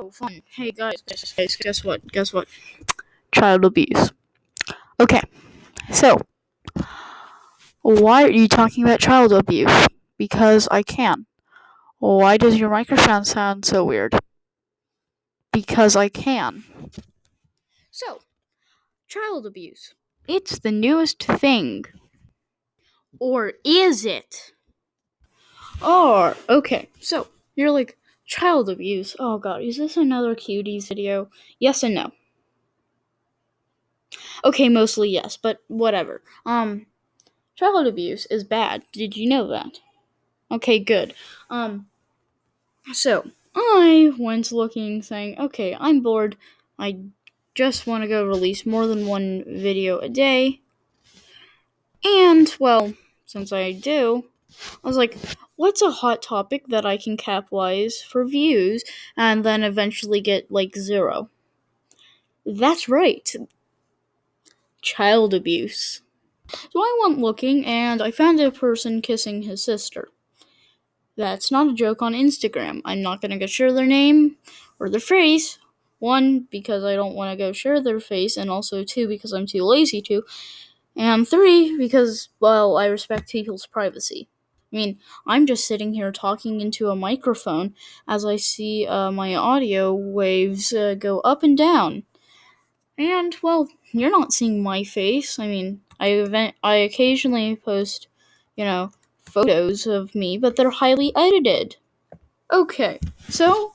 Oh, fun. Hey guys, guess what? Guess what? Child abuse. Okay, so why are you talking about child abuse? Because I can. Why does your microphone sound so weird? Because I can. So, child abuse. It's the newest thing. Or is it? Or, okay, so you're like, child abuse. Oh god, is this another cuties video? Yes and no. Okay, mostly yes, but whatever. Child abuse is bad. Did you know that? Okay, good. So I went looking saying, okay, I'm bored. I just want to go release more than one video a day. And, well, since I do, I was like, what's a hot topic that I can capitalize for views and then eventually get, like, 0? That's right. Child abuse. So I went looking and I found a person kissing his sister. That's not a joke on Instagram. I'm not gonna go share their name or their face. One, because I don't want to go share their face, and also two, because I'm too lazy to. And three, because, well, I respect people's privacy. I mean, I'm just sitting here talking into a microphone as I see my audio waves go up and down. And, well, you're not seeing my face. I mean, I occasionally post, photos of me, but they're highly edited. Okay, so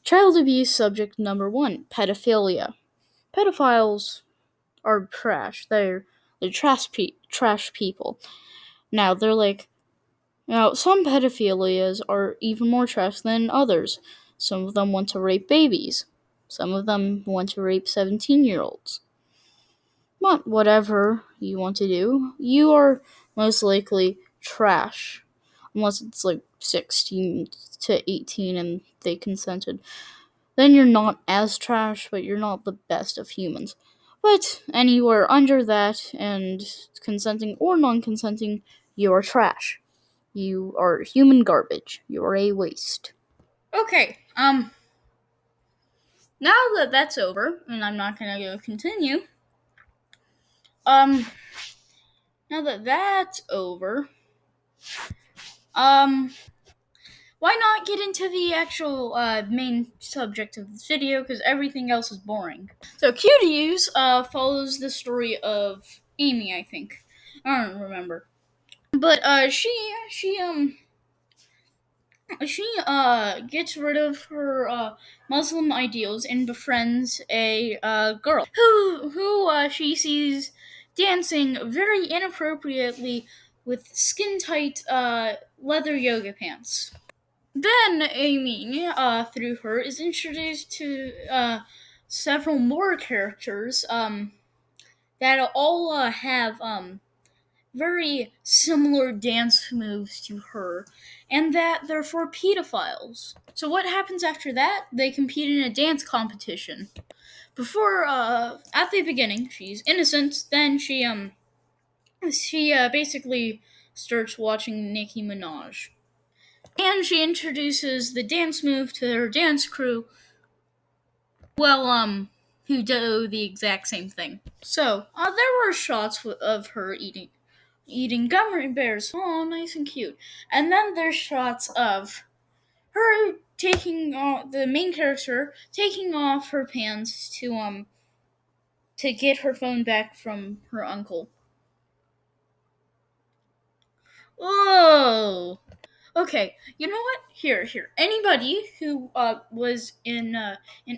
child abuse subject number 1, pedophilia. Pedophiles are trash. They're trash people. Now some pedophilias are even more trash than others. Some of them want to rape babies. Some of them want to rape 17-year-olds. But whatever you want to do, you are most likely trash. Unless it's like 16 to 18 and they consented. Then you're not as trash, but you're not the best of humans. But anywhere under that, and consenting or non-consenting, you are trash. You are human garbage. You are a waste. Okay, now that that's over, and I'm not gonna go continue, now that that's over, why not get into the actual main subject of this video, because everything else is boring. So Cuties follows the story of Amy, I think. I don't remember. But she gets rid of her Muslim ideals and befriends a girl who she sees dancing very inappropriately with skin tight leather yoga pants. Then Amy, through her, is introduced to several more characters that all have very similar dance moves to her, and that they're for pedophiles. So what happens after that? They compete in a dance competition. Before, at the beginning, she's innocent. Then she basically starts watching Nicki Minaj. And she introduces the dance move to her dance crew, who do the exact same thing. So, there were shots of her eating gummy bears. Oh, nice and cute. And then there's shots of her taking the main character taking off her pants to get her phone back from her uncle. Whoa. Okay, you know what? Here. Anybody who was in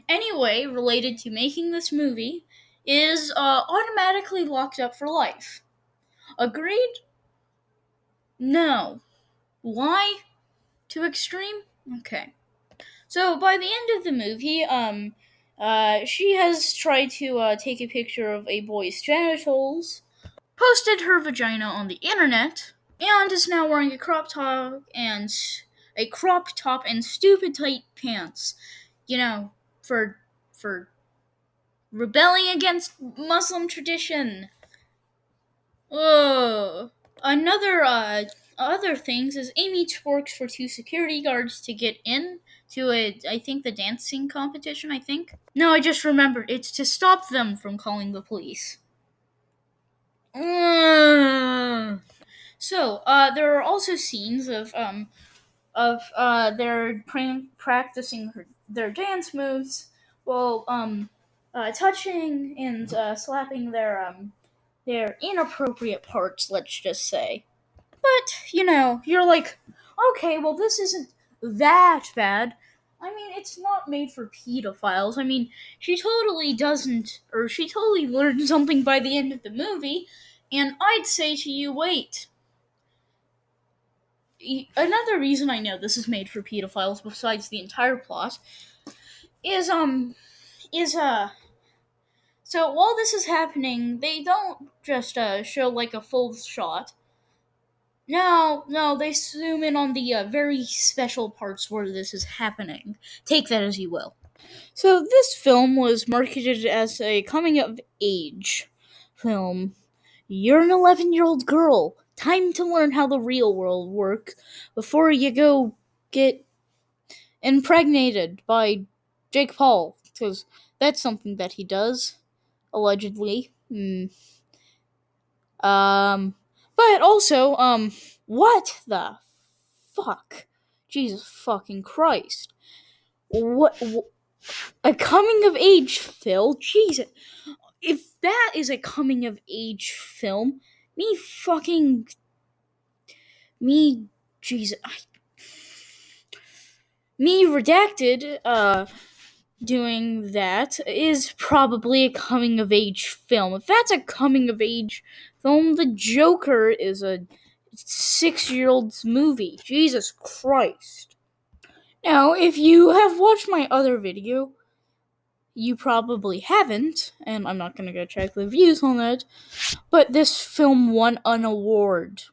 any way related to making this movie is automatically locked up for life. Agreed? No. Why? Too extreme? Okay. So by the end of the movie, she has tried to take a picture of a boy's genitals, posted her vagina on the internet, and is now wearing a crop top and stupid tight pants. For rebelling against Muslim tradition. Ugh. Another other things is Amy works for 2 security guards to get in to I think the dancing competition. I think. No, I just remembered. It's to stop them from calling the police. Mm. So, there are also scenes of their practicing their dance moves while touching and slapping their inappropriate parts. Let's just say. But you're like, okay, well, this isn't that bad. I mean, it's not made for pedophiles. I mean, she totally doesn't, or she totally learned something by the end of the movie. And I'd say to you, wait, another reason I know this is made for pedophiles besides the entire plot is is so while this is happening they don't just show like a full shot. No, they zoom in on the very special parts where this is happening. Take that as you will. So this film was marketed as a coming of age film. You're an 11-year-old girl. Time to learn how the real world works before you go get impregnated by Jake Paul, because that's something that he does, allegedly. But also, what the fuck? Jesus fucking Christ. What a coming of age film? Jesus. If that is a coming of age film, me fucking me Jesus me redacted doing that is probably a coming of age film. If that's a coming of age film, The Joker is a 6-year-old's movie. Jesus Christ. Now, if you have watched my other video, you probably haven't, and I'm not gonna go check the views on it, but this film won an award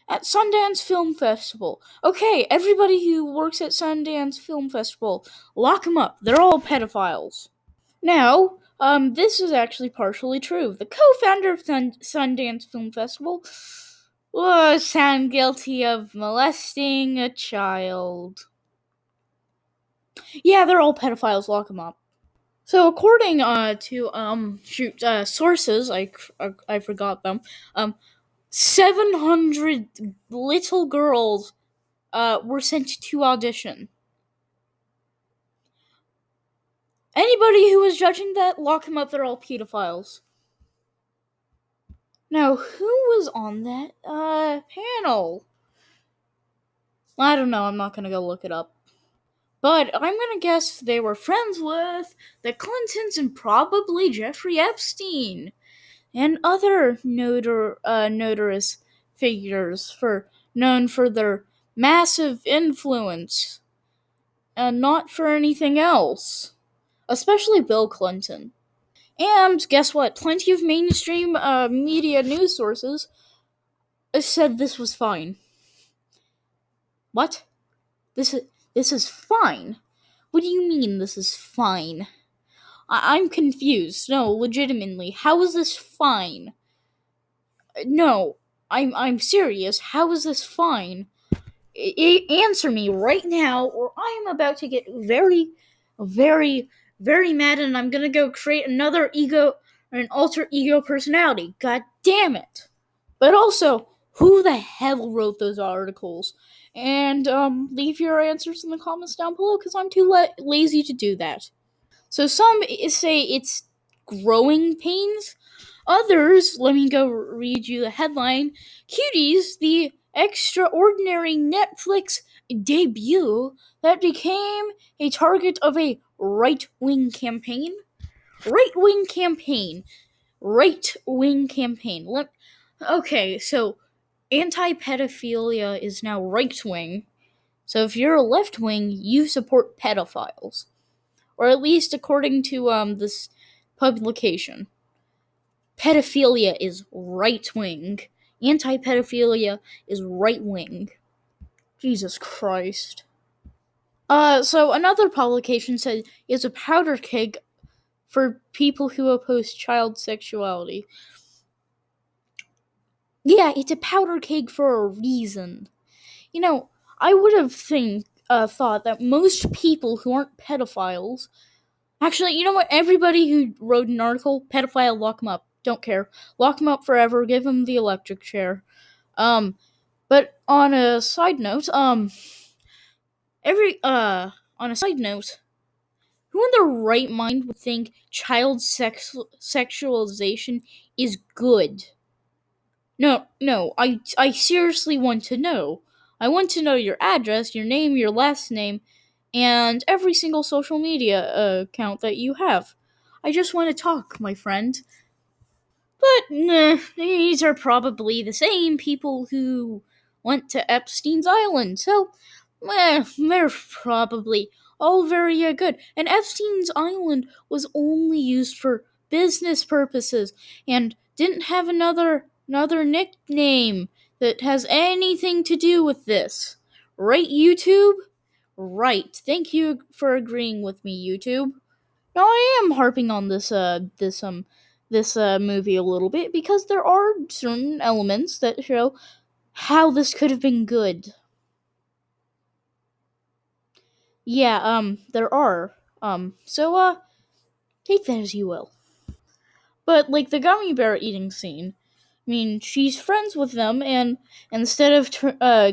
at Sundance Film Festival. Okay, everybody who works at Sundance Film Festival, lock them up. They're all pedophiles. Now, this is actually partially true. The co-founder of Sundance Film Festival was found guilty of molesting a child. Yeah, they're all pedophiles. Lock them up. So, according to sources, I forgot them. 700 little girls were sent to audition. Anybody who was judging that, lock them up. They're all pedophiles. Now, who was on that panel? I don't know. I'm not gonna go look it up. But I'm gonna guess they were friends with the Clintons and probably Jeffrey Epstein and other notorious figures known for their massive influence and not for anything else. Especially Bill Clinton. And guess what? Plenty of mainstream media news sources said this was fine. What? This is fine? What do you mean this is fine? I'm confused. No, legitimately, how is this fine? No, I'm serious. How is this fine? Answer me right now, or I'm about to get very, very, very mad, and I'm gonna go create another ego or an alter ego personality. God damn it! But also, who the hell wrote those articles? And leave your answers in the comments down below because I'm too lazy to do that. So some say it's growing pains. Others, let me go read you the headline. Cuties, the extraordinary Netflix debut that became a target of a right-wing campaign. Right-wing campaign. Right-wing campaign. Okay, so anti-pedophilia is now right-wing. So if you're a left-wing, you support pedophiles. Or at least according to this publication. Pedophilia is right-wing. Anti-pedophilia is right-wing. Jesus Christ. So another publication said it's a powder keg for people who oppose child sexuality. Yeah, it's a powder keg for a reason. I would have thought that most people who aren't pedophiles. Actually, you know what? Everybody who wrote an article, pedophile, lock him up. Don't care. Lock him up forever. Give him the electric chair. Um, but on a side note, every on a side note, who in their right mind would think child sexualization is good? No, no, I seriously want to know. I want to know your address, your name, your last name, and every single social media account that you have. I just want to talk, my friend. But nah, these are probably the same people who went to Epstein's Island, so they're probably all very good. And Epstein's Island was only used for business purposes and didn't have another nickname that has anything to do with this. Right, YouTube? Right. Thank you for agreeing with me, YouTube. Now I am harping on this movie a little bit because there are certain elements that show how this could have been good. Yeah, there are. So take that as you will. But like the gummy bear eating scene, I mean, she's friends with them, and instead of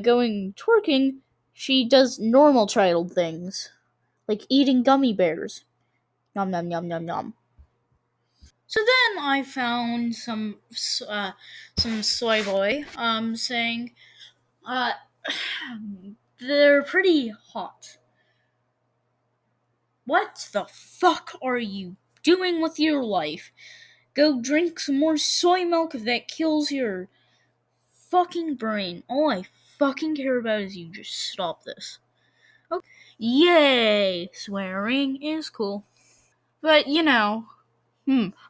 going twerking, she does normal child things, like eating gummy bears. Nom nom nom nom nom. So then I found some soy boy saying uh they're pretty hot. What the fuck are you doing with your life? Go drink some more soy milk if that kills your fucking brain. All I fucking care about is you just stop this. Okay. Yay! Swearing is cool. But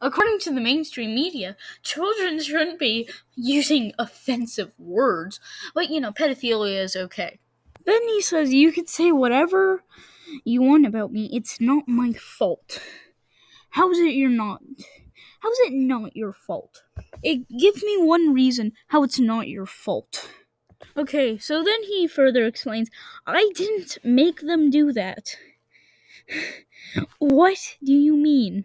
according to the mainstream media, children shouldn't be using offensive words, but pedophilia is okay. Then he says, you could say whatever you want about me, it's not my fault. How is it you're not? How is it not your fault? Give me one reason how it's not your fault. Okay, so then he further explains, I didn't make them do that. What do you mean?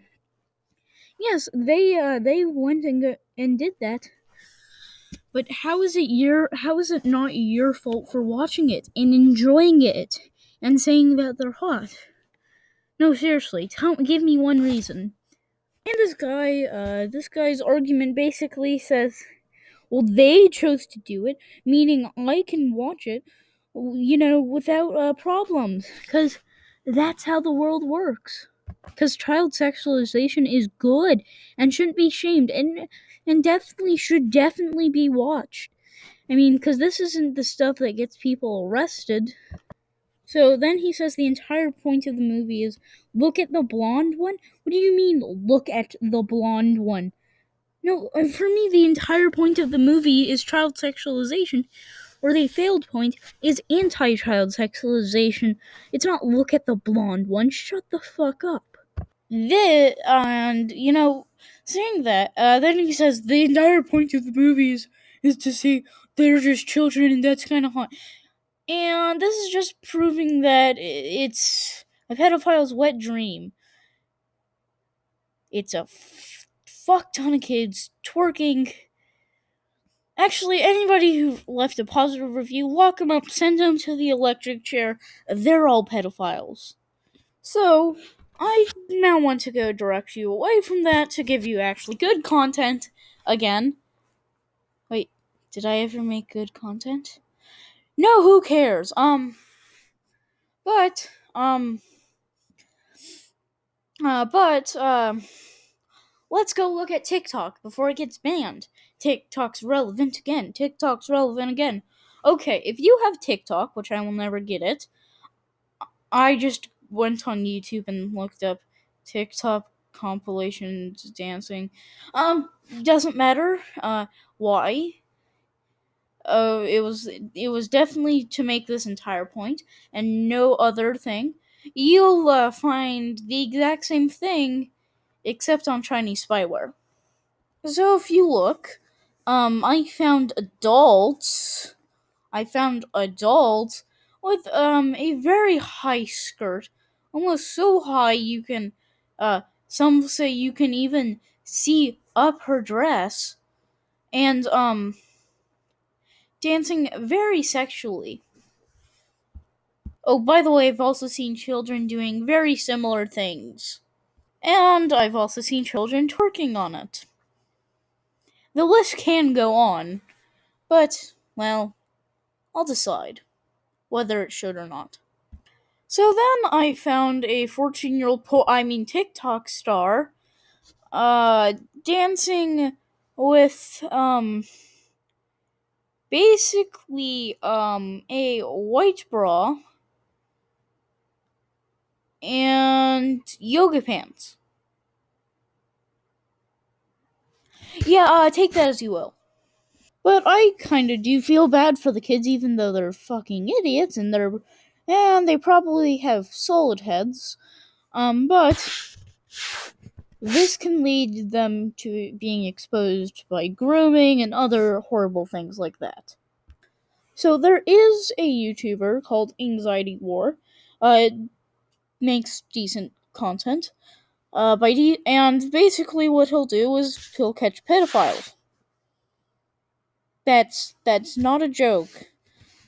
Yes, they went and did that. But how is it not your fault for watching it and enjoying it and saying that they're hot? No, seriously, give me one reason. And this guy's argument basically says, well, they chose to do it, meaning I can watch it, without problems, because that's how the world works. Because child sexualization is good and shouldn't be shamed, and definitely should definitely be watched. I mean, because this isn't the stuff that gets people arrested. So then he says the entire point of the movie is look at the blonde one. What do you mean, look at the blonde one? No, for me, the entire point of the movie is child sexualization, or the failed point is anti-child sexualization. It's not look at the blonde one. Shut the fuck up. Saying that, then he says the entire point of the movie is to say they're just children and that's kind of hot. And this is just proving that it's a pedophile's wet dream. It's a fuck ton of kids twerking. Actually, anybody who left a positive review, lock them up, send them to the electric chair. They're all pedophiles. So, I now want to go direct you away from that to give you actually good content again. Wait, did I ever make good content? No, who cares? But, but, let's go look at TikTok before it gets banned. TikTok's relevant again. TikTok's relevant again. Okay, if you have TikTok, which I will never get it, I just went on YouTube and looked up TikTok compilations dancing. Doesn't matter. Why? It was definitely to make this entire point and no other thing. You'll find the exact same thing except on Chinese spyware. So if you look, I found adults with a very high skirt, almost so high you can some say you can even see up her dress, and dancing very sexually. Oh, by the way, I've also seen children doing very similar things. And I've also seen children twerking on it. The list can go on, but, well, I'll decide whether it should or not. So then I found a 14-year-old TikTok star uh dancing with basically a white bra and yoga pants. Yeah, take that as you will. But I kind of do feel bad for the kids, even though they're fucking idiots and they probably have solid heads. But this can lead them to being exposed by grooming and other horrible things like that. So there is a YouTuber called Anxiety War. It makes decent content. And basically what he'll do is he'll catch pedophiles. That's not a joke.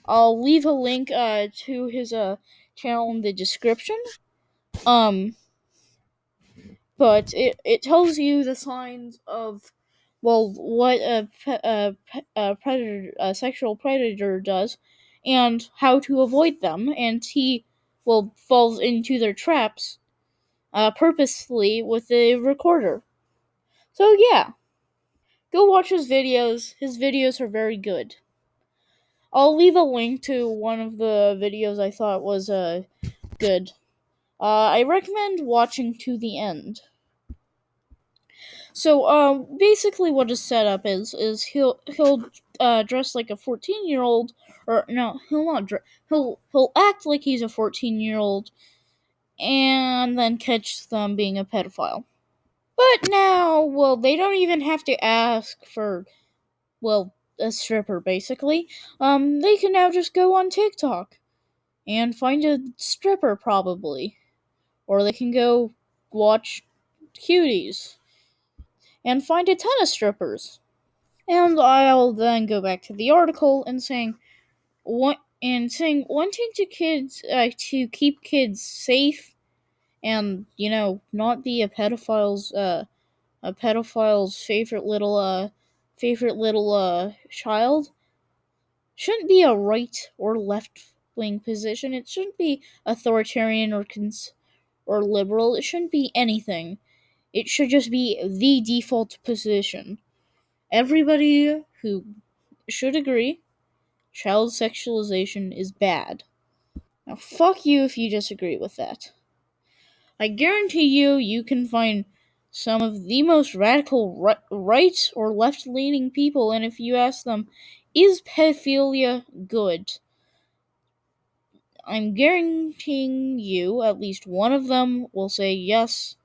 I'll leave a link to his channel in the description. Um, but it tells you the signs of, well, what a predator, a sexual predator does, and how to avoid them. And he, well, falls into their traps purposefully with a recorder. So yeah, go watch his videos. His videos are very good. I'll leave a link to one of the videos I thought was good. I recommend watching to the end. So, basically, what his setup is he'll dress like a 14-year-old, or no, he'll not. He'll act like he's a 14-year-old, and then catch them being a pedophile. But now, well, they don't even have to ask for, well, a stripper. Basically, they can now just go on TikTok and find a stripper, probably, or they can go watch cuties and find a ton of strippers. And I'll then go back to the article and saying wanting to keep kids safe and not be a pedophile's favorite little child shouldn't be a right or left wing position. It shouldn't be authoritarian or liberal. It shouldn't be anything. It should just be the default position. Everybody who should agree child sexualization is bad. Now, fuck you if you disagree with that. I guarantee you can find some of the most radical right or left leaning people, and if you ask them, is pedophilia good? I'm guaranteeing you at least one of them will say yes,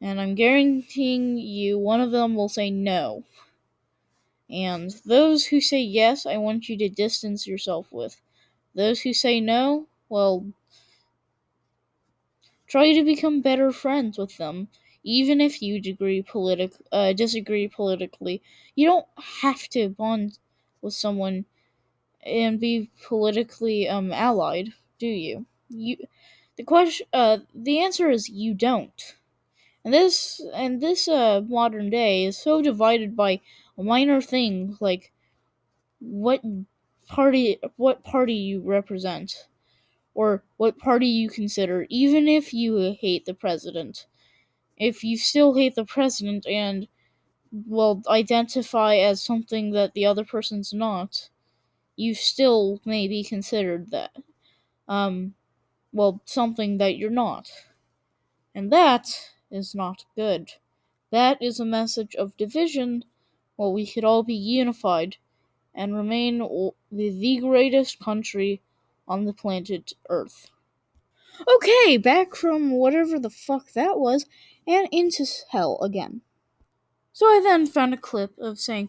and I'm guaranteeing you one of them will say no. And those who say yes, I want you to distance yourself with. Those who say no, well, try to become better friends with them. Even if you disagree politically, you don't have to bond with someone and be politically allied, do you? The answer is you don't. And this modern day is so divided by minor things like what party you represent, or what party you consider. Even if you hate the president, if you still hate the president and, well, identify as something that the other person's not, you still may be considered that, um well, something that you're not. And that is not good. That is a message of division. Well, we could all be unified and remain the greatest country on the planet Earth. Okay, back from whatever the fuck that was, and into hell again. So I then found a clip of saying,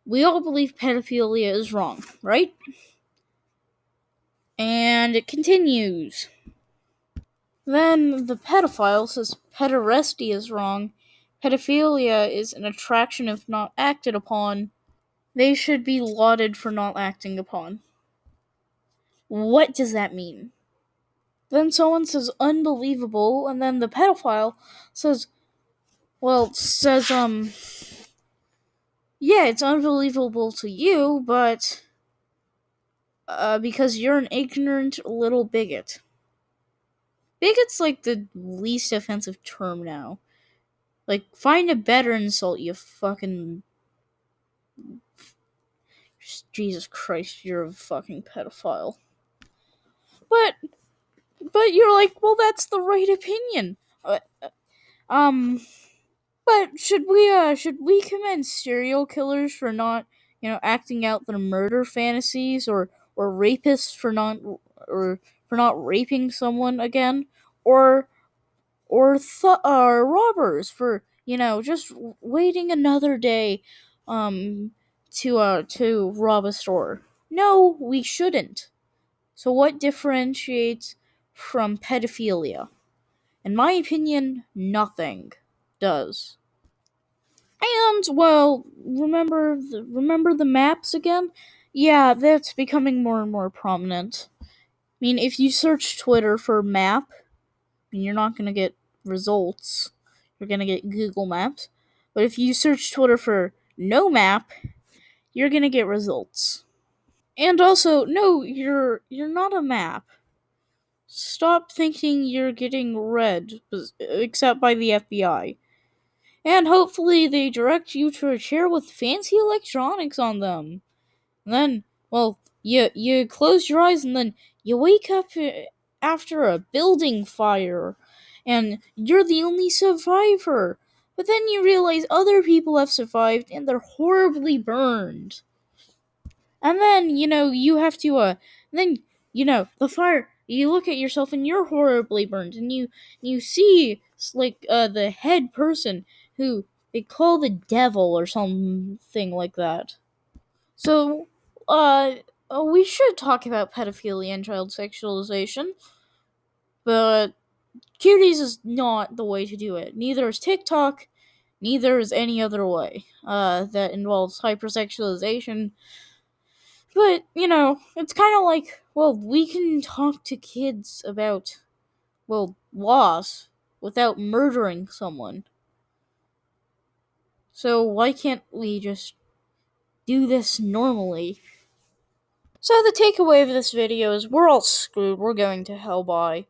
we all believe pedophilia is wrong, right? And it continues. Then the pedophile says pederasty is wrong. Pedophilia is an attraction if not acted upon. They should be lauded for not acting upon. What does that mean? Then someone says unbelievable, and then the pedophile says, yeah, it's unbelievable to you, but because you're an ignorant little bigot. Bigot's like the least offensive term now. Like, find a better insult, you fucking. Jesus Christ, you're a fucking pedophile. But you're like, well, that's the right opinion. But should we commend serial killers for not, acting out their murder fantasies, or rapists for not raping someone again, or robbers for, just waiting another day, to rob a store? No, we shouldn't. So what differentiates from pedophilia? In my opinion, nothing does. And, well, remember the maps again? Yeah, that's becoming more and more prominent. I mean, if you search Twitter for map, you're not gonna get results. You're gonna get Google Maps. But if you search Twitter for no map, you're gonna get results. And also, no, you're not a map. Stop thinking you're getting read, except by the FBI. And hopefully they direct you to a chair with fancy electronics on them. And then, well, you close your eyes and then you wake up after a building fire. And you're the only survivor. But then you realize other people have survived and they're horribly burned. And then, you have to, then, the fire, you look at yourself and you're horribly burned. And you see, like, the head person who they call the devil or something like that. So, we should talk about pedophilia and child sexualization, but cuties is not the way to do it. Neither is TikTok, neither is any other way, that involves hypersexualization. But, it's kind of like, well, we can talk to kids about, well, loss without murdering someone. So why can't we just do this normally? So the takeaway of this video is we're all screwed. We're going to hell. Bye.